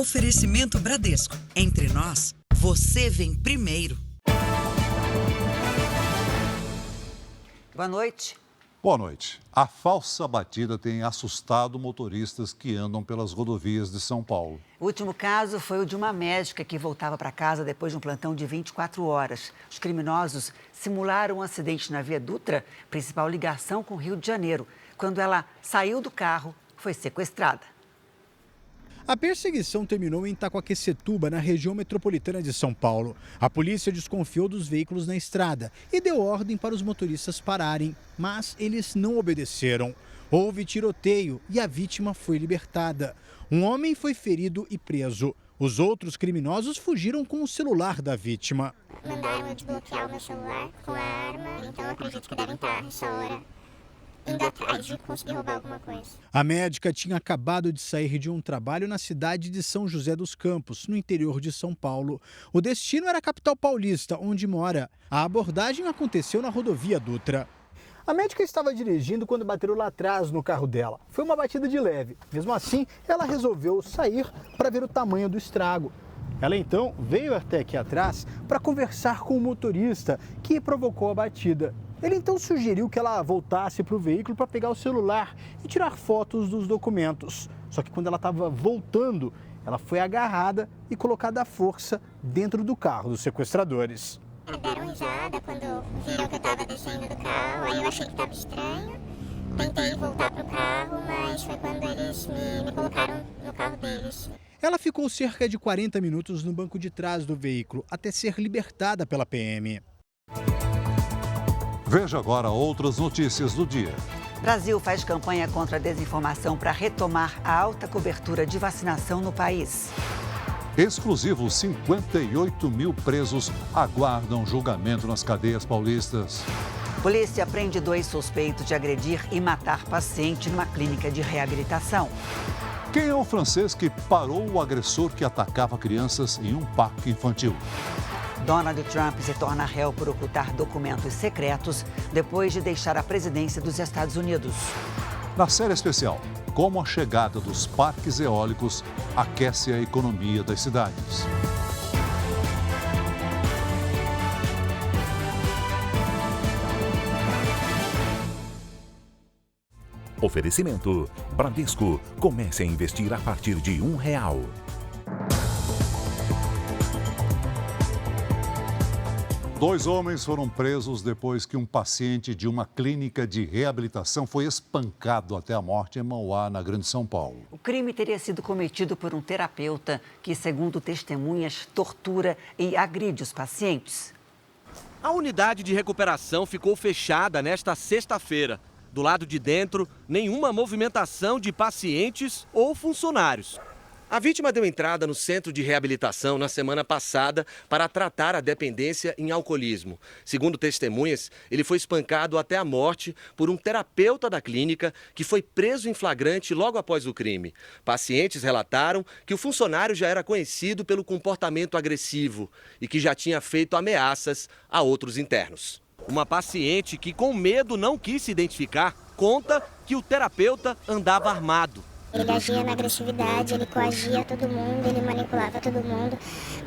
Oferecimento Bradesco. Entre nós, você vem primeiro. Boa noite. Boa noite. A falsa batida tem assustado motoristas que andam pelas rodovias de São Paulo. O último caso foi o de uma médica que voltava para casa depois de um plantão de 24 horas. Os criminosos simularam um acidente na Via Dutra, principal ligação com o Rio de Janeiro. Quando ela saiu do carro, foi sequestrada. A perseguição terminou em Itaquaquecetuba, na região metropolitana de São Paulo. A polícia desconfiou dos veículos na estrada e deu ordem para os motoristas pararem, mas eles não obedeceram. Houve tiroteio e a vítima foi libertada. Um homem foi ferido e preso. Os outros criminosos fugiram com o celular da vítima. Mandaram eu desbloquear o meu celular com a arma, então eu acredito que devem estar nessa hora indo atrás de conseguir roubar alguma coisa. A médica tinha acabado de sair de um trabalho na cidade de São José dos Campos, no interior de São Paulo. O destino era a capital paulista, onde mora. A abordagem aconteceu na rodovia Dutra. A médica estava dirigindo quando bateram lá atrás no carro dela. Foi uma batida de leve. Mesmo assim, ela resolveu sair para ver o tamanho do estrago. Ela então veio até aqui atrás para conversar com o motorista que provocou a batida. Ele então sugeriu que ela voltasse para o veículo para pegar o celular e tirar fotos dos documentos. Só que quando ela estava voltando, ela foi agarrada e colocada à força dentro do carro dos sequestradores. Deram risada quando viram que eu estava descendo do carro, aí eu achei que estava estranho. Tentei voltar para o carro, mas foi quando eles me colocaram no carro deles. Ela ficou cerca de 40 minutos no banco de trás do veículo, até ser libertada pela PM. Veja agora outras notícias do dia. Brasil faz campanha contra a desinformação para retomar a alta cobertura de vacinação no país. Exclusivo, 58 mil presos aguardam julgamento nas cadeias paulistas. Polícia prende 2 suspeitos de agredir e matar paciente numa clínica de reabilitação. Quem é o francês que parou o agressor que atacava crianças em um parque infantil? Donald Trump se torna réu por ocultar documentos secretos depois de deixar a presidência dos Estados Unidos. Na série especial, como a chegada dos parques eólicos aquece a economia das cidades. Oferecimento: Bradesco. Comece a investir a partir de R$1. 2 homens foram presos depois que um paciente de uma clínica de reabilitação foi espancado até a morte em Mauá, na Grande São Paulo. O crime teria sido cometido por um terapeuta que, segundo testemunhas, tortura e agride os pacientes. A unidade de recuperação ficou fechada nesta sexta-feira. Do lado de dentro, nenhuma movimentação de pacientes ou funcionários. A vítima deu entrada no centro de reabilitação na semana passada para tratar a dependência em alcoolismo. Segundo testemunhas, ele foi espancado até a morte por um terapeuta da clínica que foi preso em flagrante logo após o crime. Pacientes relataram que o funcionário já era conhecido pelo comportamento agressivo e que já tinha feito ameaças a outros internos. Uma paciente que, com medo, não quis se identificar, conta que o terapeuta andava armado. Ele agia na agressividade, ele coagia todo mundo, ele manipulava todo mundo,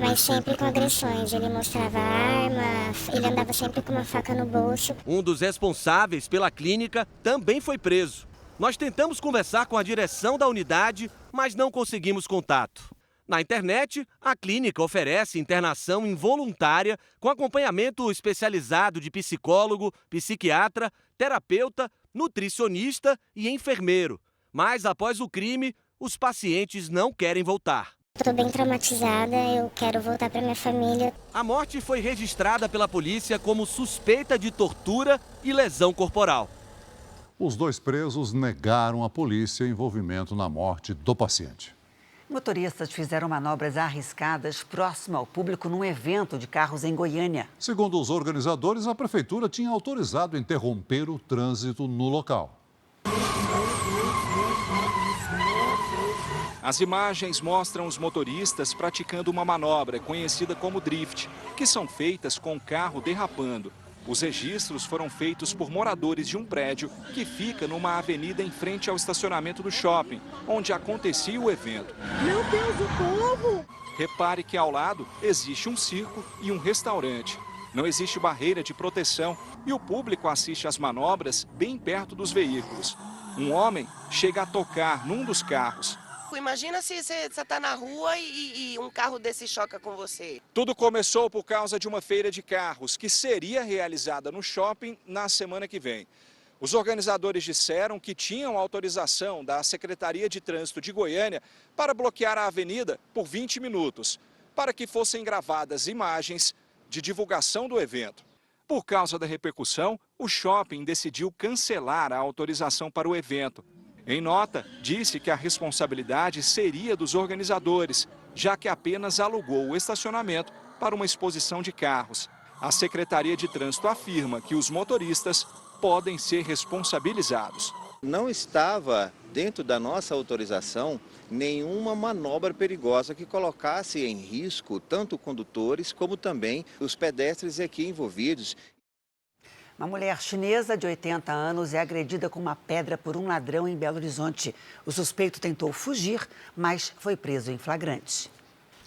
mas sempre com agressões. Ele mostrava arma, ele andava sempre com uma faca no bolso. Um dos responsáveis pela clínica também foi preso. Nós tentamos conversar com a direção da unidade, mas não conseguimos contato. Na internet, a clínica oferece internação involuntária com acompanhamento especializado de psicólogo, psiquiatra, terapeuta, nutricionista e enfermeiro. Mas após o crime, os pacientes não querem voltar. Estou bem traumatizada, eu quero voltar para minha família. A morte foi registrada pela polícia como suspeita de tortura e lesão corporal. Os 2 presos negaram à polícia envolvimento na morte do paciente. Motoristas fizeram manobras arriscadas próximo ao público num evento de carros em Goiânia. Segundo os organizadores, a prefeitura tinha autorizado interromper o trânsito no local. As imagens mostram os motoristas praticando uma manobra conhecida como drift, que são feitas com o carro derrapando. Os registros foram feitos por moradores de um prédio que fica numa avenida em frente ao estacionamento do shopping, onde acontecia o evento. Meu Deus, o povo! Repare que ao lado existe um circo e um restaurante. Não existe barreira de proteção e o público assiste às manobras bem perto dos veículos. Um homem chega a tocar num dos carros. Imagina se você está na rua e um carro desse choca com você. Tudo começou por causa de uma feira de carros que seria realizada no shopping na semana que vem. Os organizadores disseram que tinham autorização da Secretaria de Trânsito de Goiânia para bloquear a avenida por 20 minutos, para que fossem gravadas imagens de divulgação do evento. Por causa da repercussão, o shopping decidiu cancelar a autorização para o evento. Em nota, disse que a responsabilidade seria dos organizadores, já que apenas alugou o estacionamento para uma exposição de carros. A Secretaria de Trânsito afirma que os motoristas podem ser responsabilizados. Não estava dentro da nossa autorização nenhuma manobra perigosa que colocasse em risco tanto condutores como também os pedestres aqui envolvidos. Uma mulher chinesa de 80 anos é agredida com uma pedra por um ladrão em Belo Horizonte. O suspeito tentou fugir, mas foi preso em flagrante.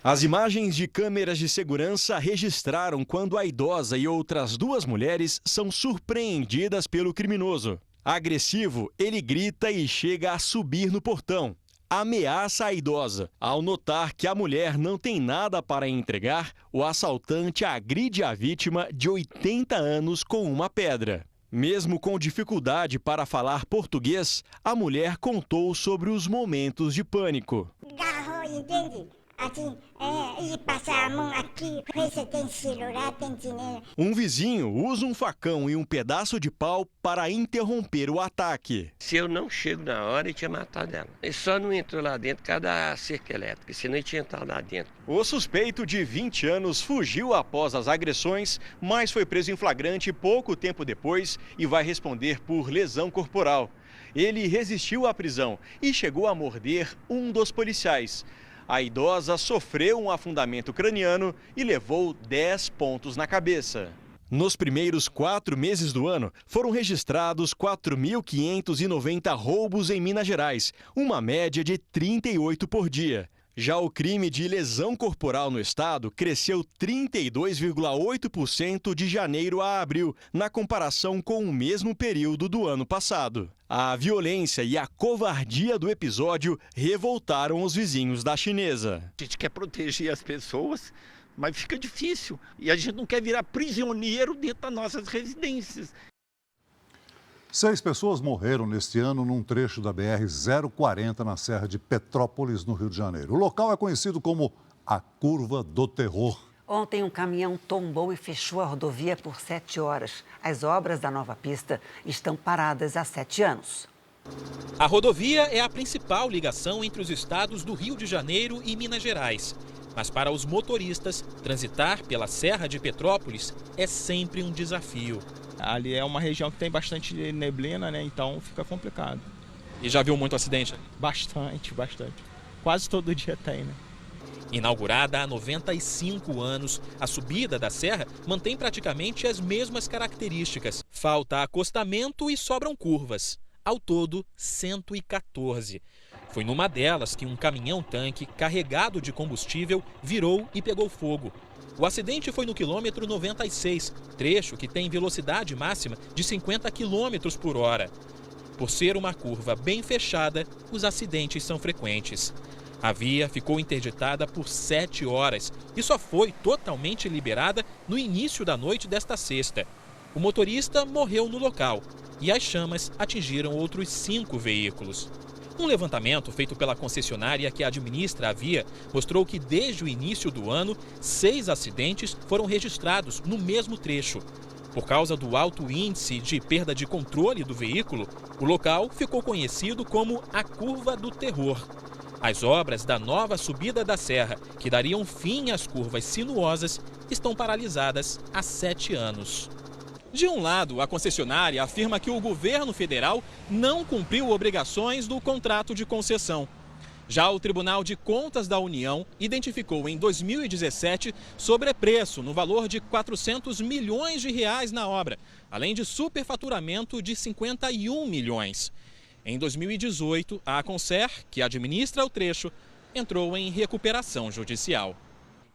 As imagens de câmeras de segurança registraram quando a idosa e outras duas mulheres são surpreendidas pelo criminoso. Agressivo, ele grita e chega a subir no portão. Ameaça a idosa. Ao notar que a mulher não tem nada para entregar, o assaltante agride a vítima de 80 anos com uma pedra. Mesmo com dificuldade para falar português, a mulher contou sobre os momentos de pânico. Garro, entende? Assim, e passar a mão aqui, ver se tem celular, tem dinheiro. Um vizinho usa um facão e um pedaço de pau para interromper o ataque. Se eu não chego na hora, ele tinha matado ela. Ele só não entrou lá dentro por causa da cerca elétrica, senão ele tinha entrado lá dentro. O suspeito de 20 anos fugiu após as agressões, mas foi preso em flagrante pouco tempo depois e vai responder por lesão corporal. Ele resistiu à prisão e chegou a morder um dos policiais. A idosa sofreu um afundamento craniano e levou 10 pontos na cabeça. Nos primeiros 4 meses do ano, foram registrados 4.590 roubos em Minas Gerais, uma média de 38 por dia. Já o crime de lesão corporal no estado cresceu 32,8% de janeiro a abril, na comparação com o mesmo período do ano passado. A violência e a covardia do episódio revoltaram os vizinhos da chinesa. A gente quer proteger as pessoas, mas fica difícil. E a gente não quer virar prisioneiro dentro das nossas residências. 6 pessoas morreram neste ano num trecho da BR-040 na Serra de Petrópolis, no Rio de Janeiro. O local é conhecido como a Curva do Terror. Ontem, um caminhão tombou e fechou a rodovia por 7 horas. As obras da nova pista estão paradas há 7 anos. A rodovia é a principal ligação entre os estados do Rio de Janeiro e Minas Gerais. Mas para os motoristas, transitar pela Serra de Petrópolis é sempre um desafio. Ali é uma região que tem bastante neblina, né? Então fica complicado. E já viu muito acidente? Bastante. Quase todo dia tem, né? Inaugurada há 95 anos, a subida da serra mantém praticamente as mesmas características. Falta acostamento e sobram curvas. Ao todo, 114. Foi numa delas que um caminhão-tanque carregado de combustível virou e pegou fogo. O acidente foi no quilômetro 96, trecho que tem velocidade máxima de 50 km por hora. Por ser uma curva bem fechada, os acidentes são frequentes. A via ficou interditada por 7 horas e só foi totalmente liberada no início da noite desta sexta. O motorista morreu no local e as chamas atingiram outros 5 veículos. Um levantamento feito pela concessionária que administra a via mostrou que desde o início do ano, 6 acidentes foram registrados no mesmo trecho. Por causa do alto índice de perda de controle do veículo, o local ficou conhecido como a Curva do Terror. As obras da nova subida da serra, que dariam fim às curvas sinuosas, estão paralisadas há 7 anos. De um lado, a concessionária afirma que o governo federal não cumpriu obrigações do contrato de concessão. Já o Tribunal de Contas da União identificou em 2017 sobrepreço no valor de 400 milhões de reais na obra, além de superfaturamento de 51 milhões. Em 2018, a Concer, que administra o trecho, entrou em recuperação judicial.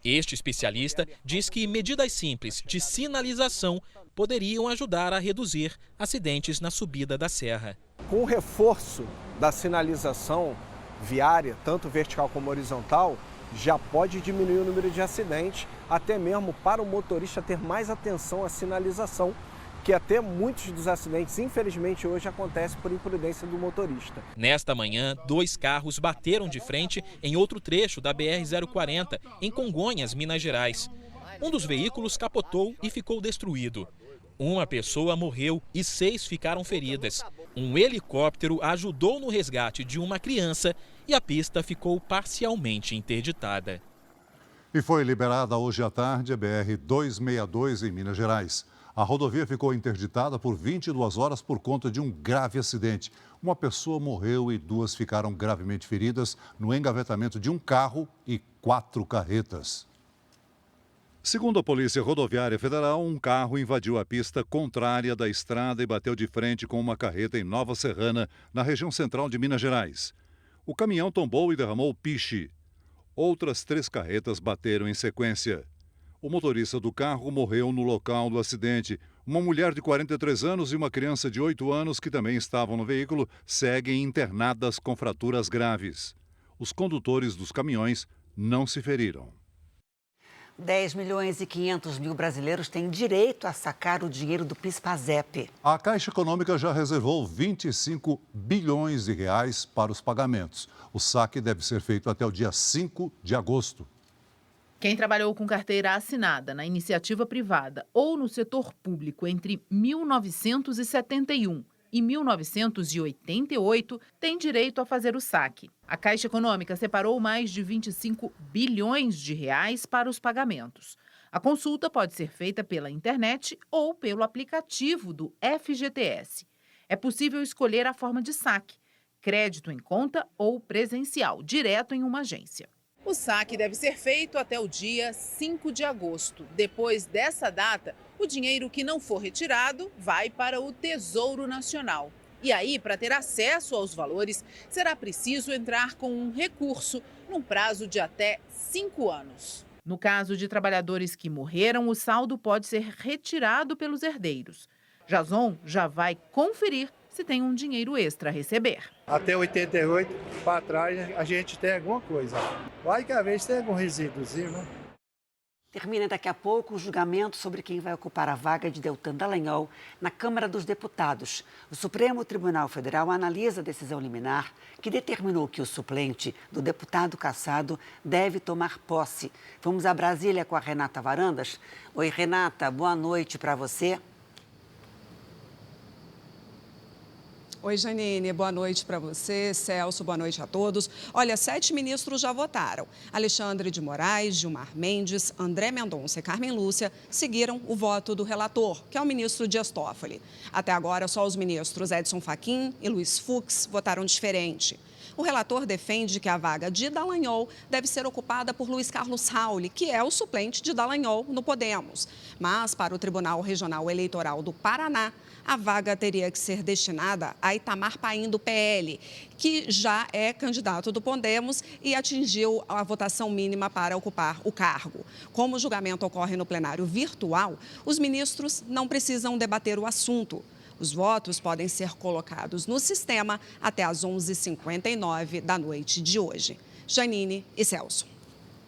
Este especialista diz que medidas simples de sinalização poderiam ajudar a reduzir acidentes na subida da serra. Com o reforço da sinalização viária, tanto vertical como horizontal, já pode diminuir o número de acidentes, até mesmo para o motorista ter mais atenção à sinalização, que até muitos dos acidentes, infelizmente, hoje acontecem por imprudência do motorista. Nesta manhã, 2 carros bateram de frente em outro trecho da BR-040, em Congonhas, Minas Gerais. Um dos veículos capotou e ficou destruído. Uma pessoa morreu e 6 ficaram feridas. Um helicóptero ajudou no resgate de uma criança e a pista ficou parcialmente interditada. E foi liberada hoje à tarde a BR-262 em Minas Gerais. A rodovia ficou interditada por 22 horas por conta de um grave acidente. Uma pessoa morreu e 2 ficaram gravemente feridas no engavetamento de um carro e 4 carretas. Segundo a Polícia Rodoviária Federal, um carro invadiu a pista contrária da estrada e bateu de frente com uma carreta em Nova Serrana, na região central de Minas Gerais. O caminhão tombou e derramou piche. Outras 3 carretas bateram em sequência. O motorista do carro morreu no local do acidente. Uma mulher de 43 anos e uma criança de 8 anos, que também estavam no veículo, seguem internadas com fraturas graves. Os condutores dos caminhões não se feriram. 10 milhões e 500 mil brasileiros têm direito a sacar o dinheiro do PIS/PASEP. A Caixa Econômica já reservou 25 bilhões de reais para os pagamentos. O saque deve ser feito até o dia 5 de agosto. Quem trabalhou com carteira assinada na iniciativa privada ou no setor público entre 1971 e 1988 tem direito a fazer o saque. A Caixa Econômica separou mais de 25 bilhões de reais para os pagamentos. A consulta pode ser feita pela internet ou pelo aplicativo do FGTS. É possível escolher a forma de saque, crédito em conta ou presencial, direto em uma agência. O saque deve ser feito até o dia 5 de agosto. Depois dessa data, o dinheiro que não for retirado vai para o Tesouro Nacional. E aí, para ter acesso aos valores, será preciso entrar com um recurso num prazo de até 5 anos. No caso de trabalhadores que morreram, o saldo pode ser retirado pelos herdeiros. Jason já vai conferir se tem um dinheiro extra a receber. Até 88, para trás, a gente tem alguma coisa. Vai que a vez tem algum resíduozinho, né? Termina daqui a pouco o julgamento sobre quem vai ocupar a vaga de Deltan Dallagnol na Câmara dos Deputados. O Supremo Tribunal Federal analisa a decisão liminar que determinou que o suplente do deputado cassado deve tomar posse. Vamos a Brasília com a Renata Varandas. Oi, Renata, boa noite para você. Oi, Janine, boa noite para você. Celso, boa noite a todos. Olha, 7 ministros já votaram. Alexandre de Moraes, Gilmar Mendes, André Mendonça e Carmen Lúcia seguiram o voto do relator, que é o ministro Dias Toffoli. Até agora, só os ministros Edson Fachin e Luiz Fux votaram diferente. O relator defende que a vaga de Dallagnol deve ser ocupada por Luiz Carlos Rauli, que é o suplente de Dallagnol no Podemos. Mas, para o Tribunal Regional Eleitoral do Paraná, a vaga teria que ser destinada a Itamar Paim, do PL, que já é candidato do Podemos e atingiu a votação mínima para ocupar o cargo. Como o julgamento ocorre no plenário virtual, os ministros não precisam debater o assunto. Os votos podem ser colocados no sistema até às 11h59 da noite de hoje. Janine e Celso.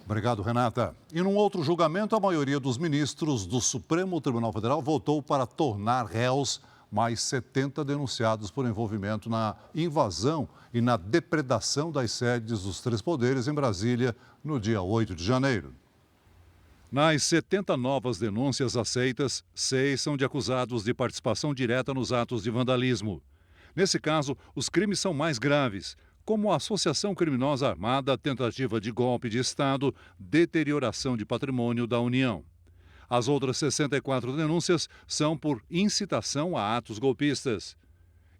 Obrigado, Renata. E num outro julgamento, a maioria dos ministros do Supremo Tribunal Federal votou para tornar réus mais 70 denunciados por envolvimento na invasão e na depredação das sedes dos 3 poderes em Brasília no dia 8 de janeiro. Nas 70 novas denúncias aceitas, 6 são de acusados de participação direta nos atos de vandalismo. Nesse caso, os crimes são mais graves, como associação criminosa armada, tentativa de golpe de Estado, deterioração de patrimônio da União. As outras 64 denúncias são por incitação a atos golpistas.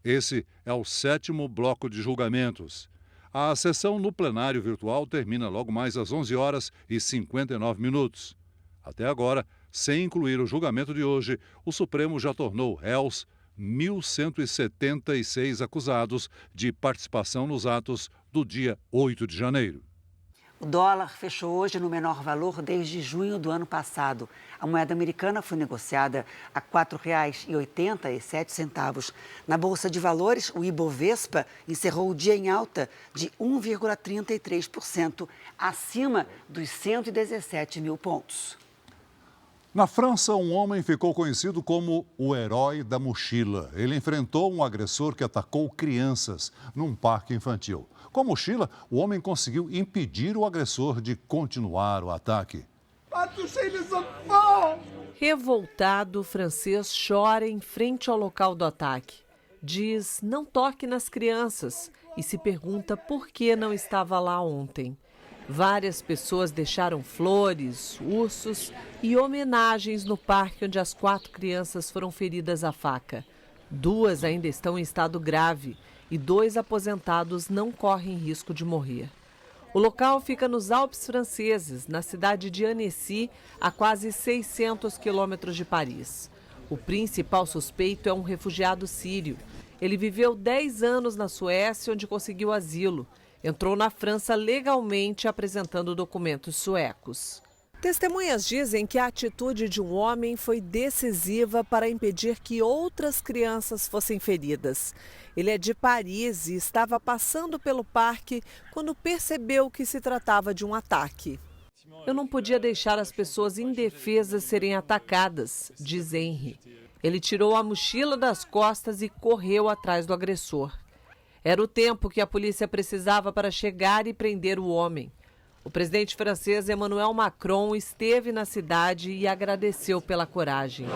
Esse é o 7º bloco de julgamentos. A sessão no plenário virtual termina logo mais às 11h59. Até agora, sem incluir o julgamento de hoje, o Supremo já tornou réus 1.176 acusados de participação nos atos do dia 8 de janeiro. O dólar fechou hoje no menor valor desde junho do ano passado. A moeda americana foi negociada a R$ 4,87. Na Bolsa de Valores, o Ibovespa encerrou o dia em alta de 1,33%, acima dos 117 mil pontos. Na França, um homem ficou conhecido como o herói da mochila. Ele enfrentou um agressor que atacou crianças num parque infantil. Com a mochila, o homem conseguiu impedir o agressor de continuar o ataque. Revoltado, o francês chora em frente ao local do ataque. Diz não toque nas crianças e se pergunta por que não estava lá ontem. Várias pessoas deixaram flores, ursos e homenagens no parque onde as 4 crianças foram feridas à faca. 2 ainda estão em estado grave e 2 aposentados não correm risco de morrer. O local fica nos Alpes franceses, na cidade de Annecy, a quase 600 quilômetros de Paris. O principal suspeito é um refugiado sírio. Ele viveu 10 anos na Suécia, onde conseguiu asilo. Entrou na França legalmente apresentando documentos suecos. Testemunhas dizem que a atitude de um homem foi decisiva para impedir que outras crianças fossem feridas. Ele é de Paris e estava passando pelo parque quando percebeu que se tratava de um ataque. Eu não podia deixar as pessoas indefesas serem atacadas, diz Henry. Ele tirou a mochila das costas e correu atrás do agressor. Era o tempo que a polícia precisava para chegar e prender o homem. O presidente francês Emmanuel Macron esteve na cidade e agradeceu pela coragem.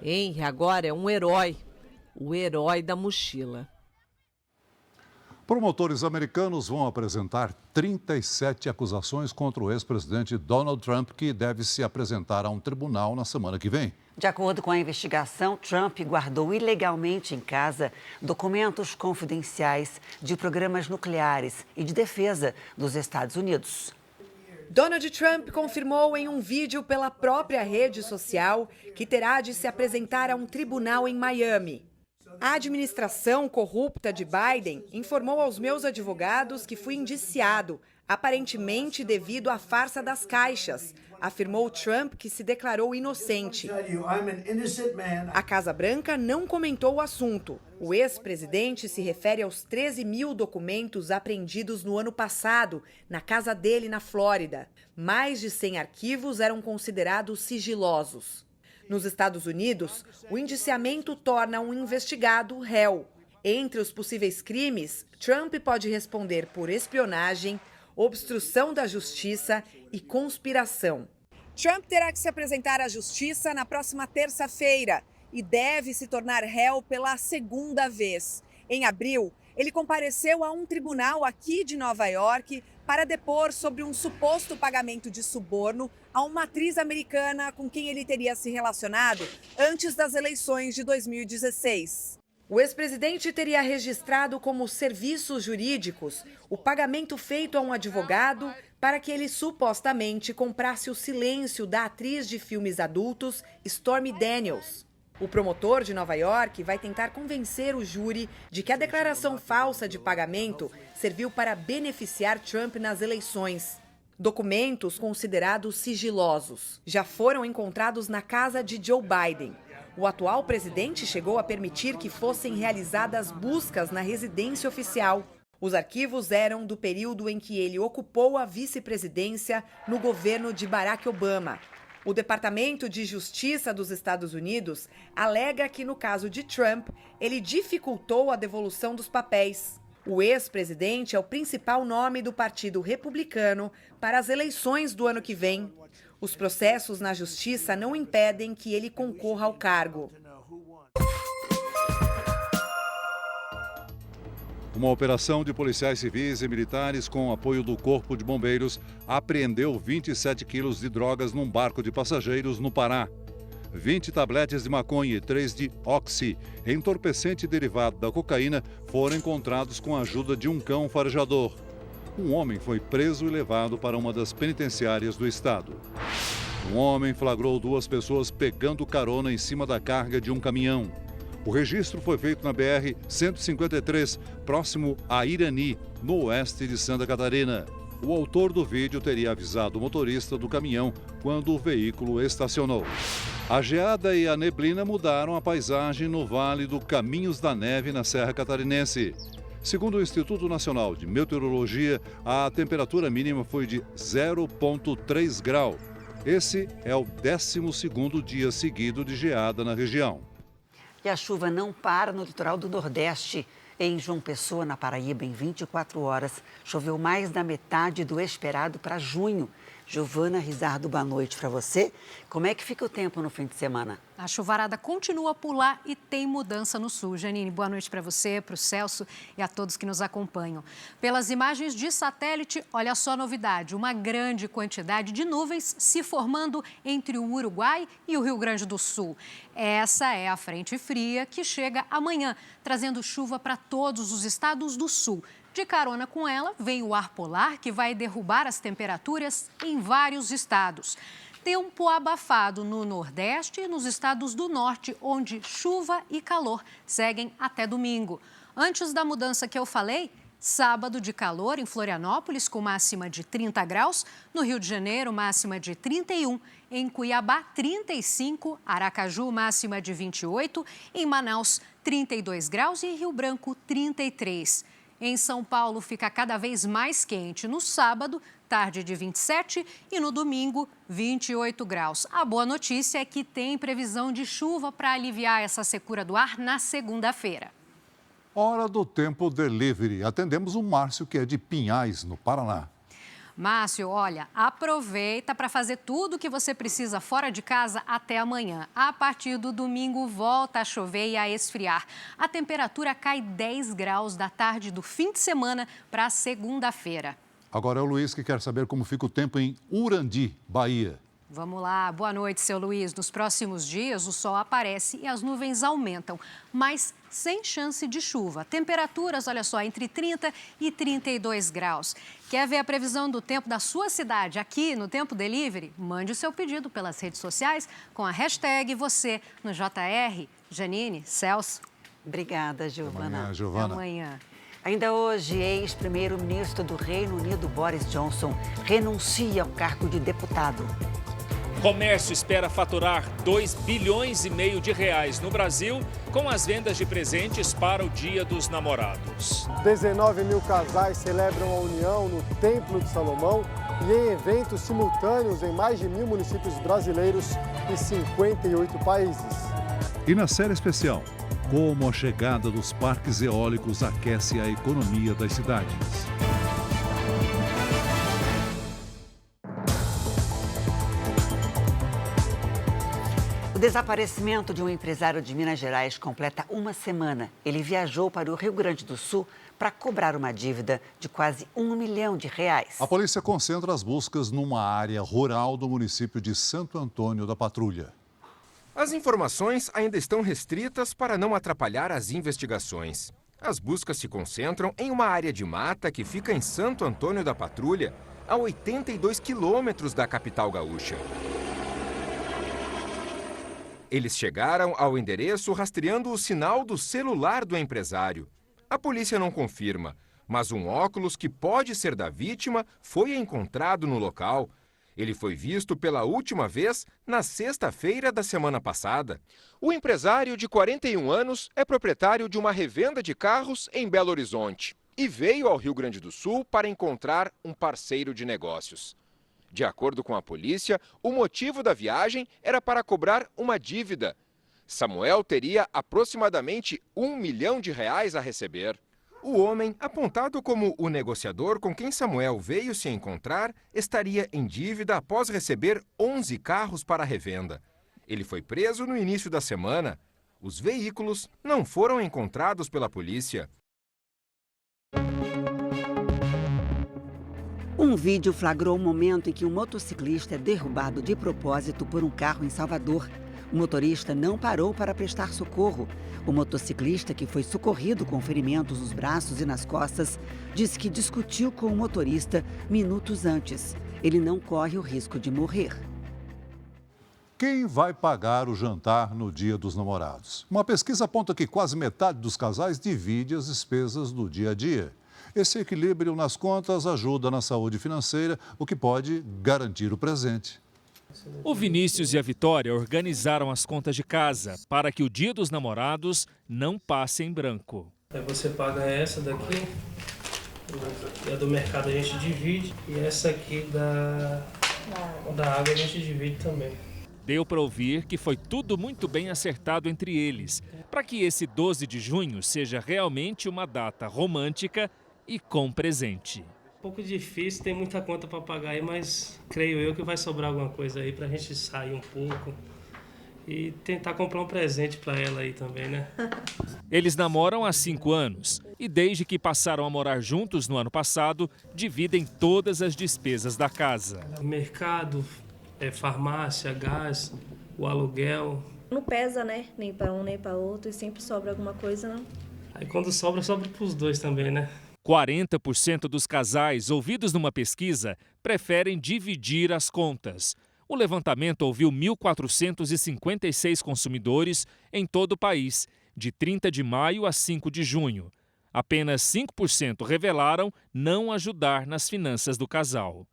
Henry agora é um herói, o herói da mochila. Promotores americanos vão apresentar 37 acusações contra o ex-presidente Donald Trump, que deve se apresentar a um tribunal na semana que vem. De acordo com a investigação, Trump guardou ilegalmente em casa documentos confidenciais de programas nucleares e de defesa dos Estados Unidos. Donald Trump confirmou em um vídeo pela própria rede social que terá de se apresentar a um tribunal em Miami. A administração corrupta de Biden informou aos meus advogados que fui indiciado, aparentemente devido à farsa das caixas, afirmou Trump, que se declarou inocente. A Casa Branca não comentou o assunto. O ex-presidente se refere aos 13 mil documentos apreendidos no ano passado, na casa dele na Flórida. Mais de 100 arquivos eram considerados sigilosos. Nos Estados Unidos, o indiciamento torna um investigado réu. Entre os possíveis crimes, Trump pode responder por espionagem, obstrução da justiça e conspiração. Trump terá que se apresentar à justiça na próxima terça-feira e deve se tornar réu pela segunda vez. Em abril, ele compareceu a um tribunal aqui de Nova York para depor sobre um suposto pagamento de suborno a uma atriz americana com quem ele teria se relacionado antes das eleições de 2016. O ex-presidente teria registrado como serviços jurídicos o pagamento feito a um advogado para que ele supostamente comprasse o silêncio da atriz de filmes adultos Stormy Daniels. O promotor de Nova York vai tentar convencer o júri de que a declaração falsa de pagamento serviu para beneficiar Trump nas eleições. Documentos considerados sigilosos já foram encontrados na casa de Joe Biden. O atual presidente chegou a permitir que fossem realizadas buscas na residência oficial. Os arquivos eram do período em que ele ocupou a vice-presidência no governo de Barack Obama. O Departamento de Justiça dos Estados Unidos alega que, no caso de Trump, ele dificultou a devolução dos papéis. O ex-presidente é o principal nome do Partido Republicano para as eleições do ano que vem. Os processos na justiça não impedem que ele concorra ao cargo. Uma operação de policiais civis e militares com apoio do Corpo de Bombeiros apreendeu 27 quilos de drogas num barco de passageiros no Pará. 20 tabletes de maconha e 3 de oxi, entorpecente derivado da cocaína, foram encontrados com a ajuda de um cão farejador. Um homem foi preso e levado para uma das penitenciárias do estado. Um homem flagrou 2 pessoas pegando carona em cima da carga de um caminhão. O registro foi feito na BR-153, próximo a Irani, no oeste de Santa Catarina. O autor do vídeo teria avisado o motorista do caminhão quando o veículo estacionou. A geada e a neblina mudaram a paisagem no Vale do Caminhos da Neve, na Serra Catarinense. Segundo o Instituto Nacional de Meteorologia, a temperatura mínima foi de 0,3 grau. Esse é o 12º dia seguido de geada na região. E a chuva não para no litoral do Nordeste. Em João Pessoa, na Paraíba, em 24 horas, choveu mais da metade do esperado para junho. Giovana Rizardo, boa noite para você. Como é que fica o tempo no fim de semana? A chuvarada continua por lá e tem mudança no sul. Janine, boa noite para você, para o Celso e a todos que nos acompanham. Pelas imagens de satélite, olha só a novidade. Uma grande quantidade de nuvens se formando entre o Uruguai e o Rio Grande do Sul. Essa é a frente fria que chega amanhã, trazendo chuva para todos os estados do sul. De carona com ela, vem o ar polar, que vai derrubar as temperaturas em vários estados. Tempo abafado no Nordeste e nos estados do Norte, onde chuva e calor seguem até domingo. Antes da mudança que eu falei, sábado de calor em Florianópolis, com máxima de 30 graus. No Rio de Janeiro, máxima de 31. Em Cuiabá, 35. Aracaju, máxima de 28. Em Manaus, 32 graus. E em Rio Branco, 33. Em São Paulo, fica cada vez mais quente no sábado, tarde de 27, e no domingo, 28 graus. A boa notícia é que tem previsão de chuva para aliviar essa secura do ar na segunda-feira. Hora do Tempo Delivery. Atendemos o Márcio, que é de Pinhais, no Paraná. Márcio, olha, aproveita para fazer tudo o que você precisa fora de casa até amanhã. A partir do domingo, volta a chover e a esfriar. A temperatura cai 10 graus da tarde do fim de semana para segunda-feira. Agora é o Luiz que quer saber como fica o tempo em Urandi, Bahia. Vamos lá, boa noite, seu Luiz. Nos próximos dias, o sol aparece e as nuvens aumentam, mas sem chance de chuva. Temperaturas, olha só, entre 30 e 32 graus. Quer ver a previsão do tempo da sua cidade aqui no Tempo Delivery? Mande o seu pedido pelas redes sociais com a hashtag você no JR. Janine, Celso. Obrigada, Giovana. Amanhã, Giovana. Até amanhã. Ainda hoje, ex-primeiro-ministro do Reino Unido, Boris Johnson, renuncia ao cargo de deputado. Comércio espera faturar 2,5 bilhões de reais no Brasil com as vendas de presentes para o Dia dos Namorados. 19 mil casais celebram a união no Templo de Salomão e em eventos simultâneos em mais de 1.000 municípios brasileiros e 58 países. E na série especial, como a chegada dos parques eólicos aquece a economia das cidades. O desaparecimento de um empresário de Minas Gerais completa uma semana. Ele viajou para o Rio Grande do Sul para cobrar uma dívida de quase R$1 milhão. A polícia concentra as buscas numa área rural do município de Santo Antônio da Patrulha. As informações ainda estão restritas para não atrapalhar as investigações. As buscas se concentram em uma área de mata que fica em Santo Antônio da Patrulha, a 82 quilômetros da capital gaúcha. Eles chegaram ao endereço rastreando o sinal do celular do empresário. A polícia não confirma, mas um óculos que pode ser da vítima foi encontrado no local. Ele foi visto pela última vez na sexta-feira da semana passada. O empresário, de 41 anos, é proprietário de uma revenda de carros em Belo Horizonte e veio ao Rio Grande do Sul para encontrar um parceiro de negócios. De acordo com a polícia, o motivo da viagem era para cobrar uma dívida. Samuel teria aproximadamente R$1 milhão a receber. O homem, apontado como o negociador com quem Samuel veio se encontrar, estaria em dívida após receber 11 carros para revenda. Ele foi preso no início da semana. Os veículos não foram encontrados pela polícia. Um vídeo flagrou o momento em que um motociclista é derrubado de propósito por um carro em Salvador. O motorista não parou para prestar socorro. O motociclista, que foi socorrido com ferimentos nos braços e nas costas, disse que discutiu com o motorista minutos antes. Ele não corre o risco de morrer. Quem vai pagar o jantar no Dia dos Namorados? Uma pesquisa aponta que quase metade dos casais divide as despesas do dia a dia. Esse equilíbrio nas contas ajuda na saúde financeira, o que pode garantir o presente. O Vinícius e a Vitória organizaram as contas de casa para que o Dia dos Namorados não passe em branco. Aí você paga essa daqui, e a do mercado a gente divide, e essa aqui da água a gente divide também. Deu para ouvir que foi tudo muito bem acertado entre eles, para que esse 12 de junho seja realmente uma data romântica e com presente. Um pouco difícil, tem muita conta para pagar aí, mas creio eu que vai sobrar alguma coisa aí para a gente sair um pouco e tentar comprar um presente para ela aí também, né? Eles namoram há 5 anos e desde que passaram a morar juntos no ano passado, dividem todas as despesas da casa. Mercado, farmácia, gás, o aluguel. Não pesa, né? Nem para um, nem para outro, e sempre sobra alguma coisa, não? Aí quando sobra, sobra para os dois também, né? 40% dos casais ouvidos numa pesquisa preferem dividir as contas. O levantamento ouviu 1.456 consumidores em todo o país, de 30 de maio a 5 de junho. Apenas 5% revelaram não ajudar nas finanças do casal.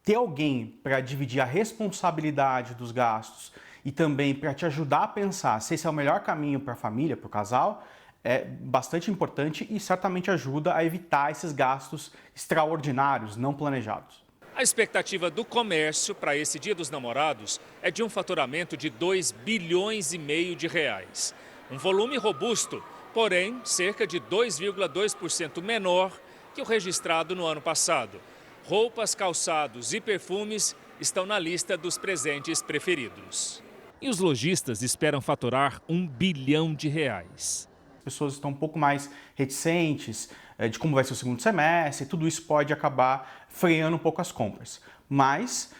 Ter alguém para dividir a responsabilidade dos gastos e também para te ajudar a pensar se esse é o melhor caminho para a família, para o casal, é bastante importante e certamente ajuda a evitar esses gastos extraordinários, não planejados. A expectativa do comércio para esse Dia dos Namorados é de um faturamento de 2,5 bilhões de reais. Um volume robusto, porém cerca de 2,2% menor que o registrado no ano passado. Roupas, calçados e perfumes estão na lista dos presentes preferidos. E os lojistas esperam faturar 1 bilhão de reais. As pessoas estão um pouco mais reticentes de como vai ser o segundo semestre, tudo isso pode acabar freando um pouco as compras. Mas,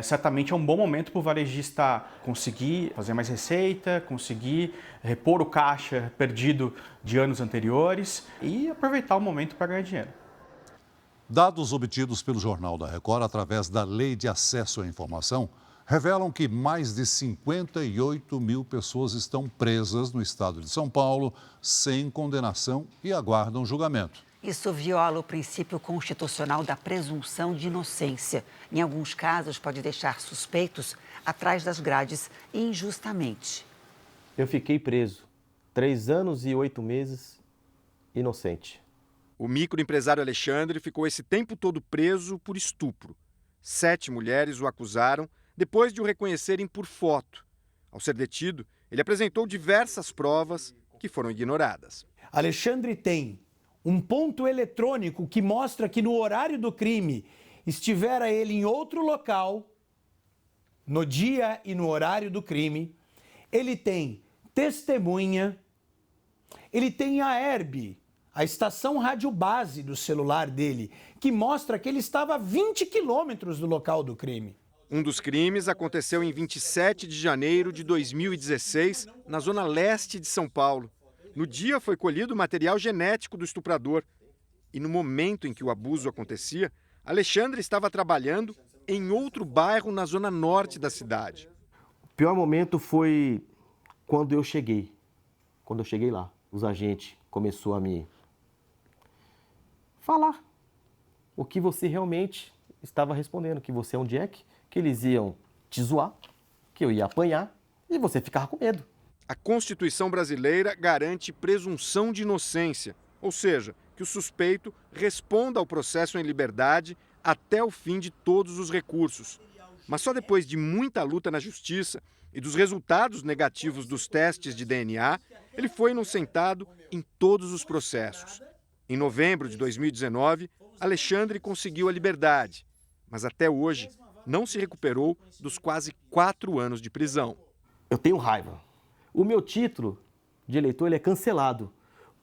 certamente é um bom momento para o varejista conseguir fazer mais receita, conseguir repor o caixa perdido de anos anteriores e aproveitar o momento para ganhar dinheiro. Dados obtidos pelo Jornal da Record através da Lei de Acesso à Informação revelam que mais de 58 mil pessoas estão presas no estado de São Paulo sem condenação e aguardam julgamento. Isso viola o princípio constitucional da presunção de inocência. Em alguns casos, pode deixar suspeitos atrás das grades injustamente. Eu fiquei preso 3 anos e 8 meses, inocente. O microempresário Alexandre ficou esse tempo todo preso por estupro. 7 mulheres o acusaram depois de o reconhecerem por foto. Ao ser detido, ele apresentou diversas provas que foram ignoradas. Alexandre tem um ponto eletrônico que mostra que no horário do crime estivera ele em outro local, no dia e no horário do crime. Ele tem testemunha, ele tem a Herb, a estação rádio base do celular dele, que mostra que ele estava a 20 quilômetros do local do crime. Um dos crimes aconteceu em 27 de janeiro de 2016, na zona leste de São Paulo. No dia foi colhido material genético do estuprador. E no momento em que o abuso acontecia, Alexandre estava trabalhando em outro bairro na zona norte da cidade. O pior momento foi quando eu cheguei. Quando eu cheguei lá, os agentes começaram a me falar o que você realmente estava respondendo, que você é um Jack, que eles iam te zoar, que eu ia apanhar e você ficava com medo. A Constituição brasileira garante presunção de inocência, ou seja, que o suspeito responda ao processo em liberdade até o fim de todos os recursos. Mas só depois de muita luta na justiça e dos resultados negativos dos testes de DNA, ele foi inocentado em todos os processos. Em novembro de 2019, Alexandre conseguiu a liberdade, mas até hoje não se recuperou dos quase 4 anos de prisão. Eu tenho raiva. O meu título de eleitor ele é cancelado.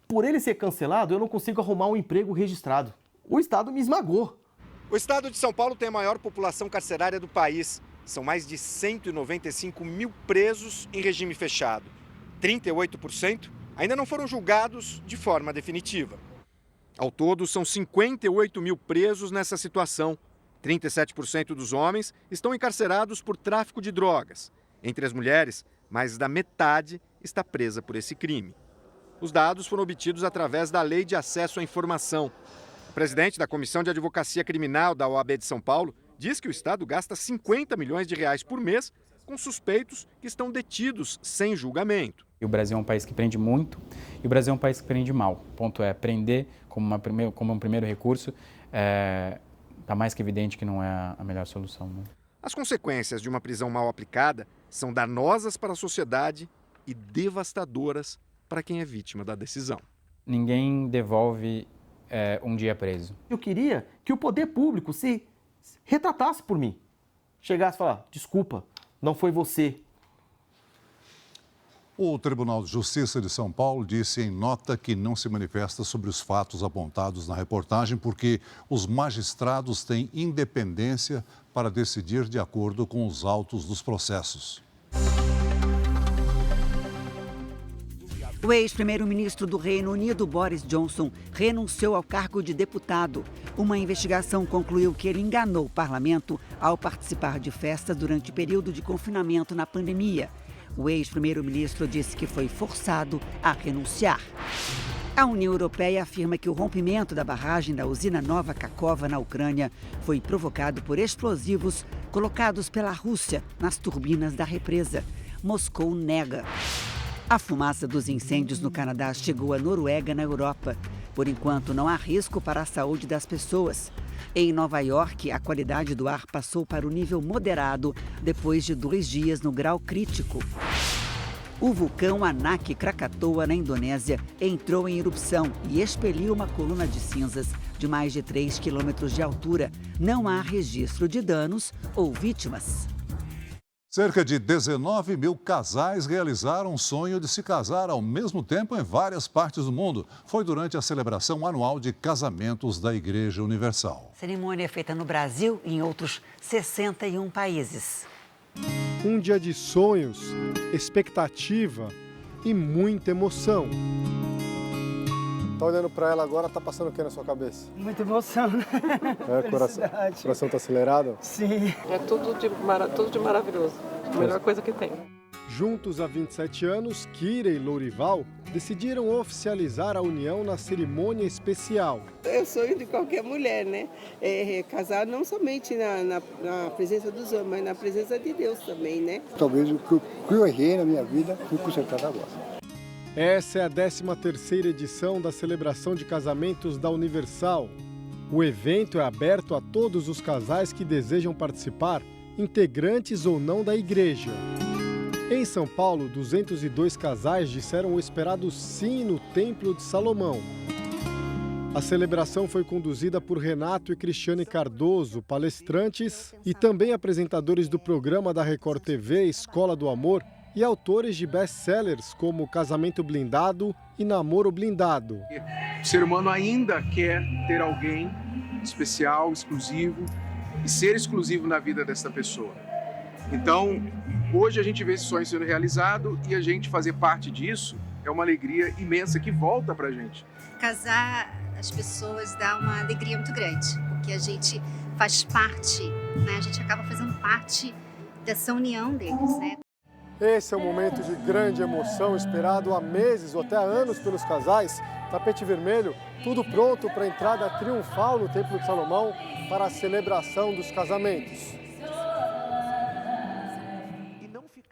Por ele ser cancelado, eu não consigo arrumar um emprego registrado. O Estado me esmagou. O estado de São Paulo tem a maior população carcerária do país. são mais de 195 mil presos em regime fechado. 38% ainda não foram julgados de forma definitiva. Ao todo, são 58 mil presos nessa situação. 37% dos homens estão encarcerados por tráfico de drogas. Entre as mulheres, mais da metade está presa por esse crime. Os dados foram obtidos através da Lei de Acesso à Informação. O presidente da Comissão de Advocacia Criminal da OAB de São Paulo diz que o Estado gasta 50 milhões de reais por mês com suspeitos que estão detidos sem julgamento. O Brasil é um país que prende muito e o Brasil é um país que prende mal. O ponto é, prender como um primeiro recurso está mais que evidente que não é a melhor solução. Né? As consequências de uma prisão mal aplicada são danosas para a sociedade e devastadoras para quem é vítima da decisão. Ninguém devolve um dia preso. Eu queria que o poder público se retratasse por mim. Chegasse e falasse, desculpa, não foi você. O Tribunal de Justiça de São Paulo disse em nota que não se manifesta sobre os fatos apontados na reportagem porque os magistrados têm independência para decidir de acordo com os autos dos processos. O ex-primeiro-ministro do Reino Unido, Boris Johnson, renunciou ao cargo de deputado. Uma investigação concluiu que ele enganou o parlamento ao participar de festas durante o período de confinamento na pandemia. O ex-primeiro-ministro disse que foi forçado a renunciar. A União Europeia afirma que o rompimento da barragem da usina Nova Kakhovka, na Ucrânia, foi provocado por explosivos colocados pela Rússia nas turbinas da represa. Moscou nega. A fumaça dos incêndios no Canadá chegou à Noruega, na Europa. Por enquanto, não há risco para a saúde das pessoas. Em Nova York, a qualidade do ar passou para o nível moderado depois de 2 dias no grau crítico. O vulcão Anak Krakatoa, na Indonésia, entrou em erupção e expeliu uma coluna de cinzas de mais de 3 quilômetros de altura. Não há registro de danos ou vítimas. Cerca de 19 mil casais realizaram o sonho de se casar ao mesmo tempo em várias partes do mundo. Foi durante a celebração anual de casamentos da Igreja Universal. A cerimônia é feita no Brasil e em outros 61 países. Um dia de sonhos, expectativa e muita emoção. Tá olhando para ela agora, tá passando o que na sua cabeça? Muita emoção, né? O coração tá acelerado? Sim. É tudo de maravilhoso. A melhor coisa que tem. Juntos há 27 anos, Kira e Lourival decidiram oficializar a união na cerimônia especial. É o sonho de qualquer mulher, né? Casar não somente na presença dos homens, mas na presença de Deus também, né? Talvez o que eu errei na minha vida fui consertado agora. Essa é a 13ª edição da celebração de casamentos da Universal. O evento é aberto a todos os casais que desejam participar, integrantes ou não da igreja. Em São Paulo, 202 casais disseram o esperado sim no Templo de Salomão. A celebração foi conduzida por Renato e Cristiane Cardoso, palestrantes e também apresentadores do programa da Record TV Escola do Amor, e autores de best-sellers como Casamento Blindado e Namoro Blindado. O ser humano ainda quer ter alguém especial, exclusivo, e ser exclusivo na vida dessa pessoa. Então, hoje a gente vê esse sonho sendo realizado e a gente fazer parte disso é uma alegria imensa que volta pra gente. Casar as pessoas dá uma alegria muito grande, porque a gente faz parte, né? A gente acaba fazendo parte dessa união deles, né? Esse é um momento de grande emoção, esperado há meses ou até há anos pelos casais. Tapete vermelho, tudo pronto para a entrada triunfal no Templo de Salomão para a celebração dos casamentos.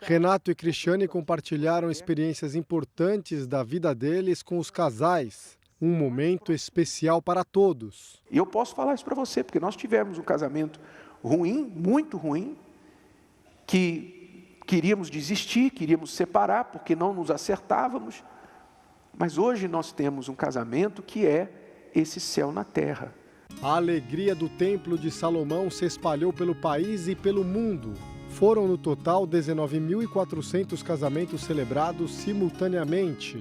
Renato e Cristiane compartilharam experiências importantes da vida deles com os casais. Um momento especial para todos. E eu posso falar isso para você, porque nós tivemos um casamento ruim, muito ruim, que queríamos desistir, queríamos separar, porque não nos acertávamos. Mas hoje nós temos um casamento que é esse céu na terra. A alegria do Templo de Salomão se espalhou pelo país e pelo mundo. Foram no total 19.400 casamentos celebrados simultaneamente.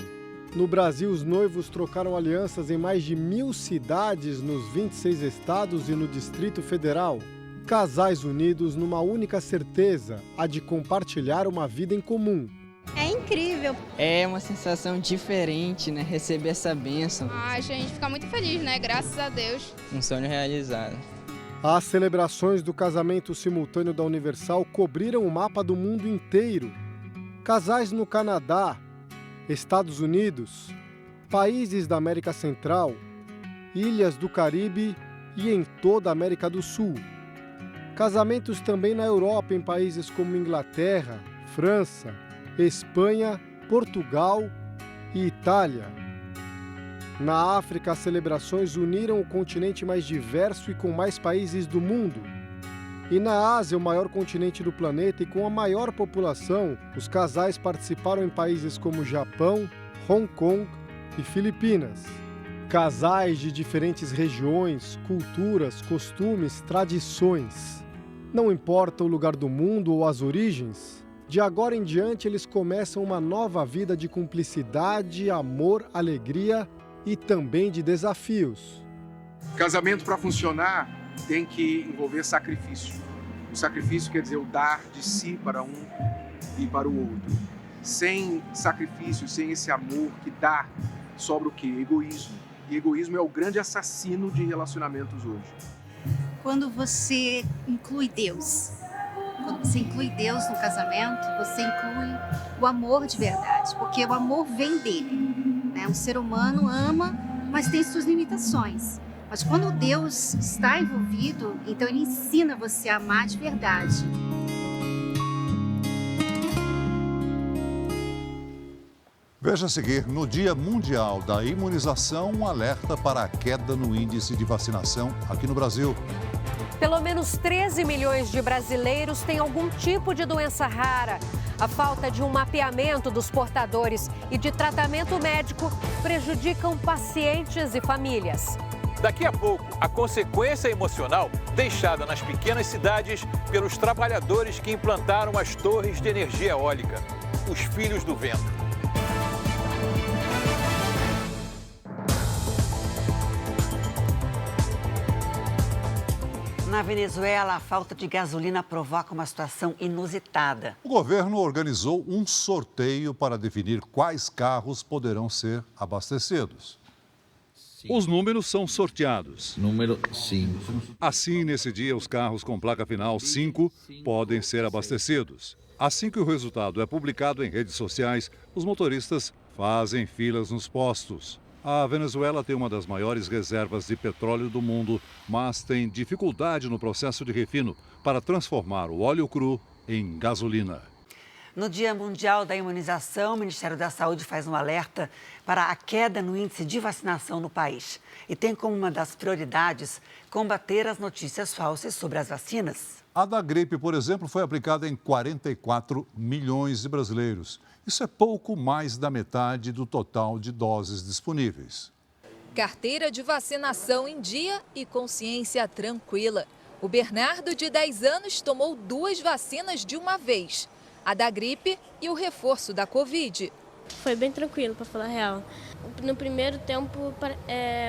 No Brasil, os noivos trocaram alianças em mais de 1.000 cidades nos 26 estados e no Distrito Federal. Casais unidos numa única certeza, a de compartilhar uma vida em comum. É incrível. É uma sensação diferente, né? Receber essa bênção. A gente fica muito feliz, né? Graças a Deus. Um sonho realizado. As celebrações do casamento simultâneo da Universal cobriram o mapa do mundo inteiro. Casais no Canadá, Estados Unidos, países da América Central, ilhas do Caribe e em toda a América do Sul. Casamentos também na Europa, em países como Inglaterra, França, Espanha, Portugal e Itália. Na África, as celebrações uniram o continente mais diverso e com mais países do mundo. E na Ásia, o maior continente do planeta e com a maior população, os casais participaram em países como Japão, Hong Kong e Filipinas. Casais de diferentes regiões, culturas, costumes, tradições. Não importa o lugar do mundo ou as origens, de agora em diante eles começam uma nova vida de cumplicidade, amor, alegria e também de desafios. Casamento, para funcionar, tem que envolver sacrifício. O sacrifício quer dizer o dar de si para um e para o outro. Sem sacrifício, sem esse amor que dá, sobra o quê? Egoísmo. E egoísmo é o grande assassino de relacionamentos hoje. Quando você inclui Deus, quando você inclui Deus no casamento, você inclui o amor de verdade, porque o amor vem dele, né? O ser humano ama, mas tem suas limitações. Mas quando Deus está envolvido, então ele ensina você a amar de verdade. Veja a seguir, no Dia Mundial da Imunização, um alerta para a queda no índice de vacinação aqui no Brasil. Pelo menos 13 milhões de brasileiros têm algum tipo de doença rara. A falta de um mapeamento dos portadores e de tratamento médico prejudicam pacientes e famílias. Daqui a pouco, a consequência emocional deixada nas pequenas cidades pelos trabalhadores que implantaram as torres de energia eólica, os filhos do vento. Na Venezuela, a falta de gasolina provoca uma situação inusitada. O governo organizou um sorteio para definir quais carros poderão ser abastecidos. Os números são sorteados. Número 5. Assim, nesse dia, os carros com placa final 5 podem ser abastecidos. Assim que o resultado é publicado em redes sociais, os motoristas fazem filas nos postos. A Venezuela tem uma das maiores reservas de petróleo do mundo, mas tem dificuldade no processo de refino para transformar o óleo cru em gasolina. No Dia Mundial da Imunização, o Ministério da Saúde faz um alerta para a queda no índice de vacinação no país. E tem como uma das prioridades combater as notícias falsas sobre as vacinas. A da gripe, por exemplo, foi aplicada em 44 milhões de brasileiros. Isso é pouco mais da metade do total de doses disponíveis. Carteira de vacinação em dia e consciência tranquila. O Bernardo, de 10 anos, tomou 2 vacinas de uma vez. A da gripe e o reforço da Covid. Foi bem tranquilo, para falar a real. No primeiro tempo,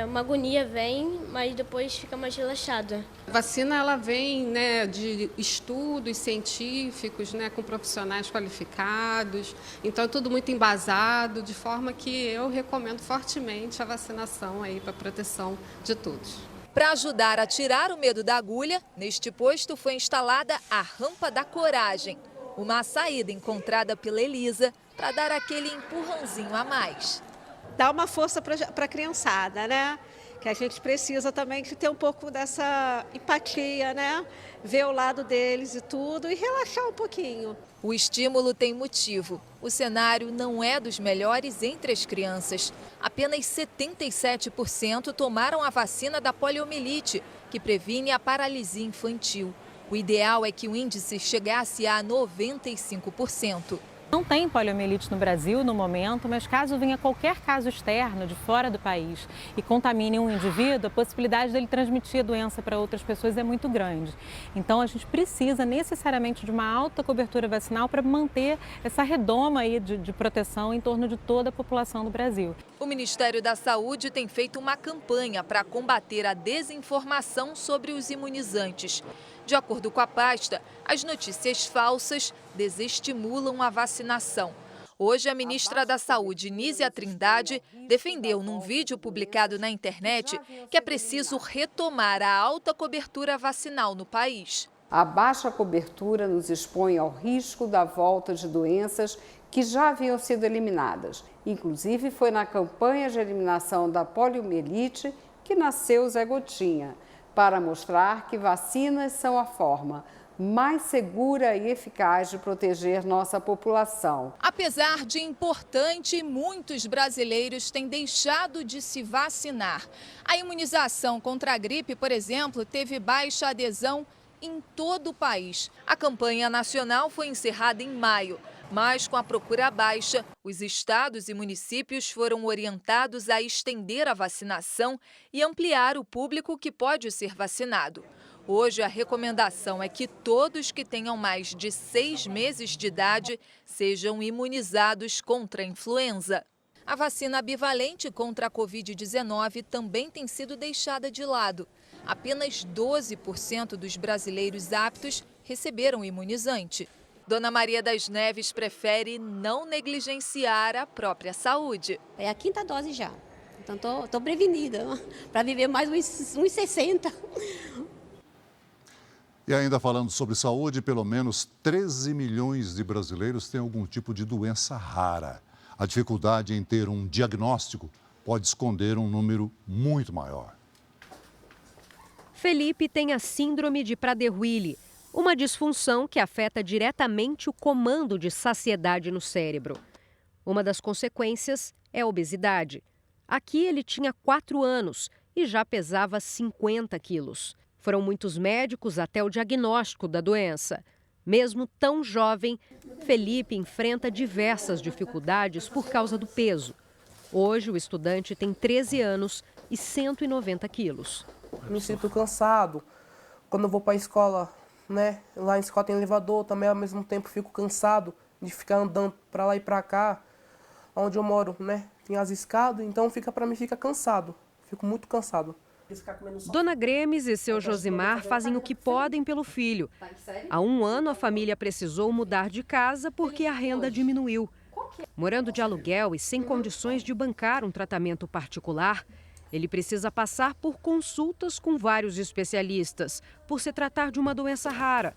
uma agonia vem, mas depois fica mais relaxada. A vacina ela vem, né, de estudos científicos, né, com profissionais qualificados. Então é tudo muito embasado, de forma que eu recomendo fortemente a vacinação aí para proteção de todos. Para ajudar a tirar o medo da agulha, neste posto foi instalada a Rampa da Coragem. Uma saída encontrada pela Elisa para dar aquele empurrãozinho a mais. Dá uma força para a criançada, né? Que a gente precisa também de ter um pouco dessa empatia, né? Ver o lado deles e tudo e relaxar um pouquinho. O estímulo tem motivo. O cenário não é dos melhores entre as crianças. Apenas 77% tomaram a vacina da poliomielite, que previne a paralisia infantil. O ideal é que o índice chegasse a 95%. Não tem poliomielite no Brasil no momento, mas caso venha qualquer caso externo de fora do país e contamine um indivíduo, a possibilidade dele transmitir a doença para outras pessoas é muito grande. Então a gente precisa necessariamente de uma alta cobertura vacinal para manter essa redoma aí de proteção em torno de toda a população do Brasil. O Ministério da Saúde tem feito uma campanha para combater a desinformação sobre os imunizantes. De acordo com a pasta, as notícias falsas desestimulam a vacinação. Hoje, a ministra da Saúde, Nízia Trindade, defendeu num vídeo publicado na internet que é preciso retomar a alta cobertura vacinal no país. A baixa cobertura nos expõe ao risco da volta de doenças que já haviam sido eliminadas. Inclusive, foi na campanha de eliminação da poliomielite que nasceu o Zé Gotinha, para mostrar que vacinas são a forma mais segura e eficaz de proteger nossa população. Apesar de importante, muitos brasileiros têm deixado de se vacinar. A imunização contra a gripe, por exemplo, teve baixa adesão em todo o país. A campanha nacional foi encerrada em maio, mas com a procura baixa, os estados e municípios foram orientados a estender a vacinação e ampliar o público que pode ser vacinado. Hoje, a recomendação é que todos que tenham mais de 6 meses de idade sejam imunizados contra a influenza. A vacina bivalente contra a Covid-19 também tem sido deixada de lado. Apenas 12% dos brasileiros aptos receberam o imunizante. Dona Maria das Neves prefere não negligenciar a própria saúde. É a 5ª dose já, então estou prevenida para viver mais uns 60. E ainda falando sobre saúde, pelo menos 13 milhões de brasileiros têm algum tipo de doença rara. A dificuldade em ter um diagnóstico pode esconder um número muito maior. Felipe tem a síndrome de Prader-Willi, uma disfunção que afeta diretamente o comando de saciedade no cérebro. Uma das consequências é a obesidade. Aqui ele tinha 4 anos e já pesava 50 quilos. Foram muitos médicos até o diagnóstico da doença. Mesmo tão jovem, Felipe enfrenta diversas dificuldades por causa do peso. Hoje, o estudante tem 13 anos e 190 quilos. Me sinto cansado. Quando eu vou para a escola, né? Lá em escola tem elevador, também ao mesmo tempo fico cansado de ficar andando para lá e para cá. Onde eu moro, né? Tem as escadas, então para mim fica cansado. Fico muito cansado. Dona Gremes e seu Josimar fazem o que podem pelo filho. Há 1 ano, a família precisou mudar de casa porque a renda diminuiu. Morando de aluguel e sem condições de bancar um tratamento particular, ele precisa passar por consultas com vários especialistas, por se tratar de uma doença rara.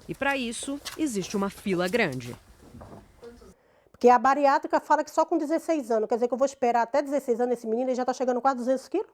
E para isso, existe uma fila grande. Porque a bariátrica fala que só com 16 anos, quer dizer que eu vou esperar até 16 anos esse menino, ele já está chegando quase 200 quilos?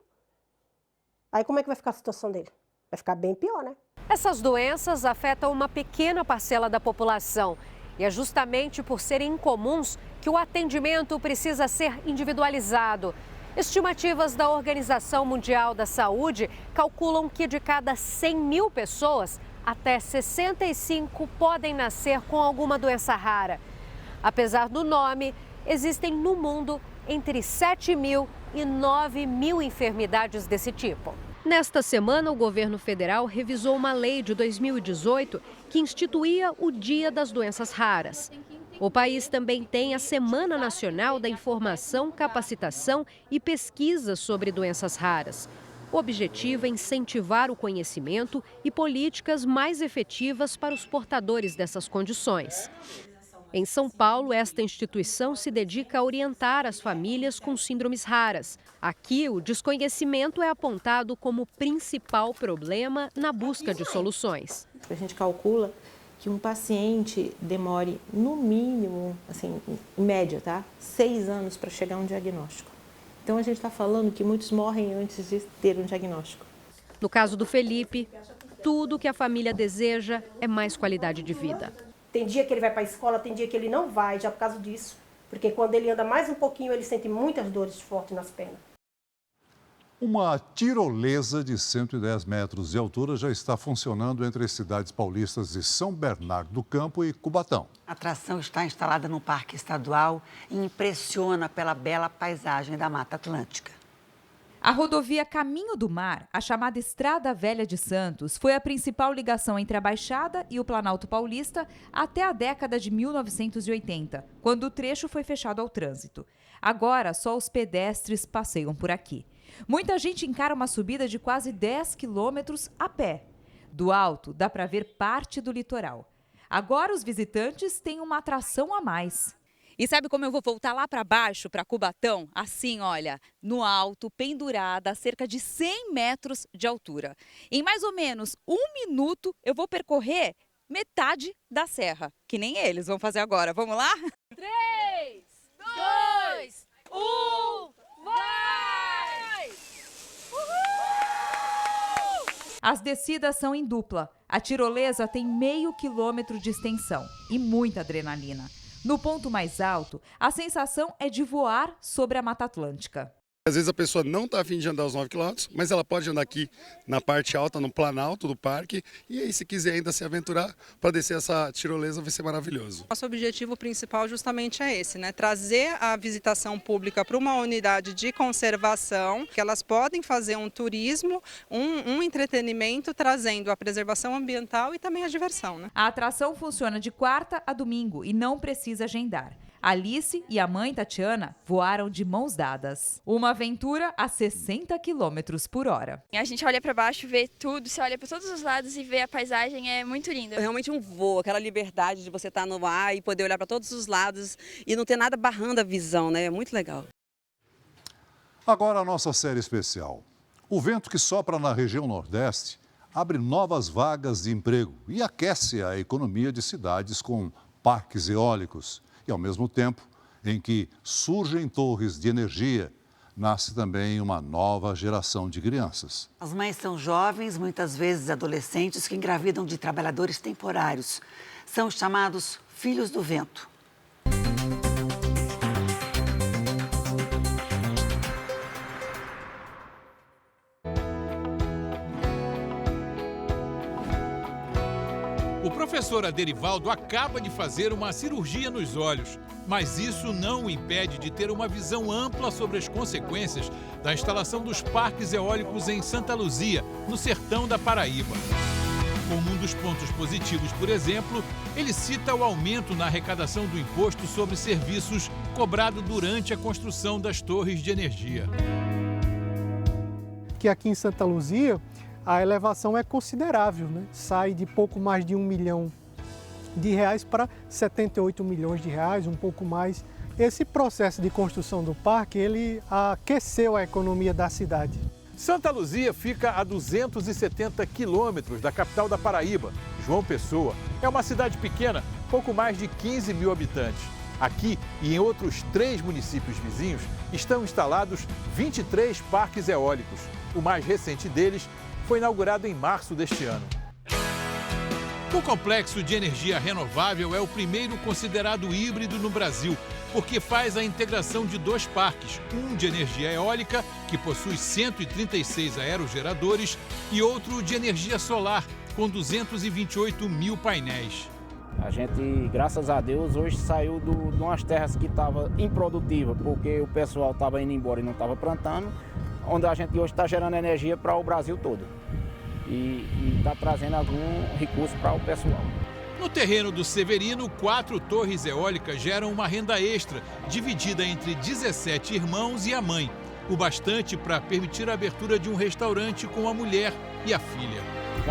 Aí como é que vai ficar a situação dele? Vai ficar bem pior, né? Essas doenças afetam uma pequena parcela da população. E é justamente por serem incomuns que o atendimento precisa ser individualizado. Estimativas da Organização Mundial da Saúde calculam que de cada 100 mil pessoas, até 65 podem nascer com alguma doença rara. Apesar do nome, existem no mundo entre 7 mil e 9 mil enfermidades desse tipo. Nesta semana, o governo federal revisou uma lei de 2018 que instituía o Dia das Doenças Raras. O país também tem a Semana Nacional da Informação, Capacitação e Pesquisa sobre Doenças Raras. O objetivo é incentivar o conhecimento e políticas mais efetivas para os portadores dessas condições. Em São Paulo, esta instituição se dedica a orientar as famílias com síndromes raras. Aqui, o desconhecimento é apontado como principal problema na busca de soluções. A gente calcula que um paciente demore, no mínimo, assim, em média, 6 anos para chegar a um diagnóstico. Então, a gente está falando que muitos morrem antes de ter um diagnóstico. No caso do Felipe, tudo que a família deseja é mais qualidade de vida. Tem dia que ele vai para a escola, tem dia que ele não vai, já por causa disso. Porque quando ele anda mais um pouquinho, ele sente muitas dores fortes nas pernas. Uma tirolesa de 110 metros de altura já está funcionando entre as cidades paulistas de São Bernardo do Campo e Cubatão. A atração está instalada no Parque Estadual e impressiona pela bela paisagem da Mata Atlântica. A rodovia Caminho do Mar, a chamada Estrada Velha de Santos, foi a principal ligação entre a Baixada e o Planalto Paulista até a década de 1980, quando o trecho foi fechado ao trânsito. Agora, só os pedestres passeiam por aqui. Muita gente encara uma subida de quase 10 quilômetros a pé. Do alto, dá para ver parte do litoral. Agora os visitantes têm uma atração a mais. E sabe como eu vou voltar lá para baixo, para Cubatão? Assim, olha, no alto, pendurada, a cerca de 100 metros de altura. Em mais ou menos 1 minuto, eu vou percorrer metade da serra, que nem eles vão fazer agora. Vamos lá? 3, 2, 1, vai! Uhul! As descidas são em dupla. A tirolesa tem meio quilômetro de extensão e muita adrenalina. No ponto mais alto, a sensação é de voar sobre a Mata Atlântica. Às vezes a pessoa não está a fim de andar os 9 quilômetros, mas ela pode andar aqui na parte alta, no planalto do parque. E aí, se quiser ainda se aventurar para descer essa tirolesa, vai ser maravilhoso. Nosso objetivo principal justamente é esse, né? Trazer a visitação pública para uma unidade de conservação, que elas podem fazer um turismo, um entretenimento, trazendo a preservação ambiental e também a diversão, né? A atração funciona de quarta a domingo e não precisa agendar. Alice e a mãe Tatiana voaram de mãos dadas. Uma aventura a 60 km por hora. A gente olha para baixo, vê tudo, você olha para todos os lados e vê a paisagem, é muito linda. É realmente um voo, aquela liberdade de você estar no ar e poder olhar para todos os lados e não ter nada barrando a visão, né? É muito legal. Agora a nossa série especial. O vento que sopra na região Nordeste abre novas vagas de emprego e aquece a economia de cidades com parques eólicos. E, ao mesmo tempo em que surgem torres de energia, nasce também uma nova geração de crianças. As mães são jovens, muitas vezes adolescentes, que engravidam de trabalhadores temporários. São chamados filhos do vento. O professor Aderivaldo acaba de fazer uma cirurgia nos olhos, mas isso não o impede de ter uma visão ampla sobre as consequências da instalação dos parques eólicos em Santa Luzia, no sertão da Paraíba. Como um dos pontos positivos, por exemplo, ele cita o aumento na arrecadação do imposto sobre serviços cobrado durante a construção das torres de energia. Que aqui em Santa Luzia, a elevação é considerável, né? Sai de pouco mais de R$1 milhão para 78 milhões de reais, um pouco mais. Esse processo de construção do parque, ele aqueceu a economia da cidade. Santa Luzia fica a 270 quilômetros da capital da Paraíba, João Pessoa. É uma cidade pequena, pouco mais de 15 mil habitantes. Aqui e em outros 3 municípios vizinhos estão instalados 23 parques eólicos. O mais recente deles foi inaugurado em março deste ano. O complexo de energia renovável é o primeiro considerado híbrido no Brasil, porque faz a integração de 2 parques, um de energia eólica, que possui 136 aerogeradores, e outro de energia solar, com 228 mil painéis. A gente, graças a Deus, hoje saiu de umas terras que estavam improdutivas, porque o pessoal estava indo embora e não estava plantando, onde a gente hoje está gerando energia para o Brasil todo. E está trazendo algum recurso para o pessoal. No terreno do Severino, 4 torres eólicas geram uma renda extra, dividida entre 17 irmãos e a mãe. O bastante para permitir a abertura de um restaurante com a mulher e a filha.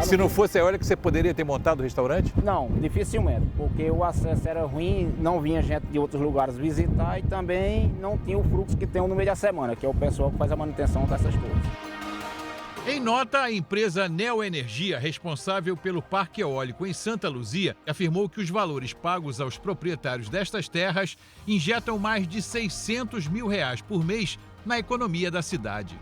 Se não fosse a eólica, você poderia ter montado o restaurante? Não, dificilmente, porque o acesso era ruim, não vinha gente de outros lugares visitar e também não tinha o fluxo que tem no meio da semana, que é o pessoal que faz a manutenção dessas torres. Em nota, a empresa Neoenergia, responsável pelo parque eólico em Santa Luzia, afirmou que os valores pagos aos proprietários destas terras injetam mais de R$600 mil por mês na economia da cidade.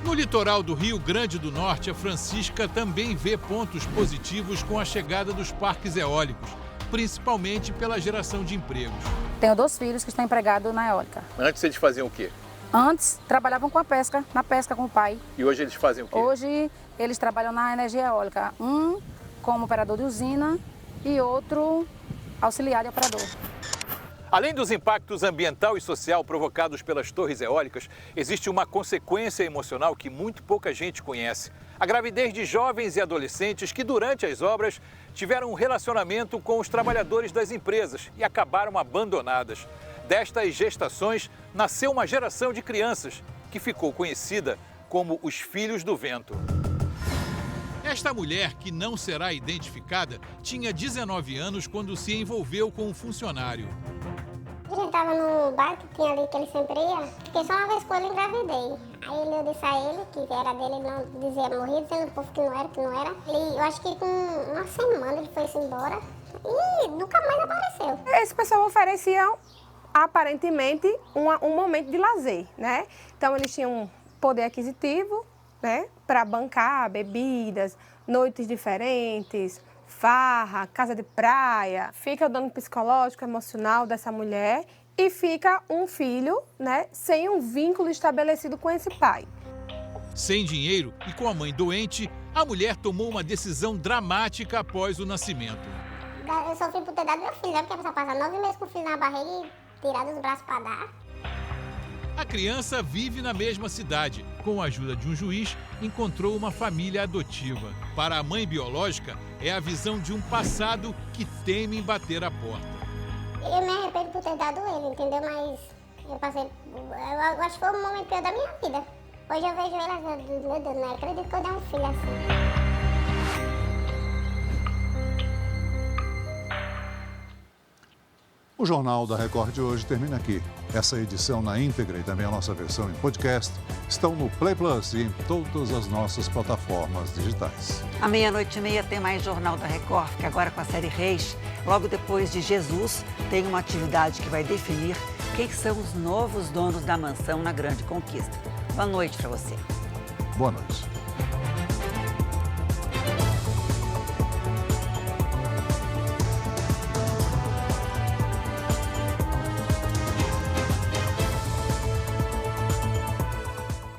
No litoral do Rio Grande do Norte, a Francisca também vê pontos positivos com a chegada dos parques eólicos, principalmente pela geração de empregos. Tenho 2 filhos que estão empregados na eólica. Antes eles faziam o quê? Antes, trabalhavam com a pesca, na pesca com o pai. E hoje eles fazem o quê? Hoje, eles trabalham na energia eólica. Um como operador de usina e outro auxiliar de operador. Além dos impactos ambiental e social provocados pelas torres eólicas, existe uma consequência emocional que muito pouca gente conhece. A gravidez de jovens e adolescentes que, durante as obras, tiveram um relacionamento com os trabalhadores das empresas e acabaram abandonadas. Destas gestações, nasceu uma geração de crianças que ficou conhecida como os filhos do vento. Esta mulher, que não será identificada, tinha 19 anos quando se envolveu com um funcionário. A gente estava no bar que tinha ali que ele sempre ia. Fiquei só uma vez com ele e engravidei. Aí eu disse a ele que era dele, ele não dizia morrer, dizendo pro povo que não era. Eu acho que com uma semana ele foi-se embora e nunca mais apareceu. Esse pessoal oferecia, aparentemente, um momento de lazer, né? Então eles tinham um poder aquisitivo, né, para bancar bebidas, noites diferentes, farra, casa de praia. Fica o dano psicológico, emocional dessa mulher e fica um filho, né, sem um vínculo estabelecido com esse pai. Sem dinheiro e com a mãe doente, a mulher tomou uma decisão dramática após o nascimento. Eu sofri por ter dado meu filho, né, porque a pessoa passa 9 meses com o filho na barriga e tirar dos braços para dar. A criança vive na mesma cidade. Com a ajuda de um juiz, encontrou uma família adotiva. Para a mãe biológica, é a visão de um passado que teme em bater a porta. Eu me arrependo por ter dado ele, entendeu? Mas eu acho que foi o momento pior da minha vida. Hoje eu vejo ele e meu Deus, não acredito que eu dei um filho assim. O Jornal da Record de hoje termina aqui. Essa edição na íntegra e também a nossa versão em podcast estão no Play Plus e em todas as nossas plataformas digitais. À 00:30 tem mais Jornal da Record, que agora com a série Reis. Logo depois de Jesus, tem uma atividade que vai definir quem são os novos donos da mansão na Grande Conquista. Boa noite para você. Boa noite.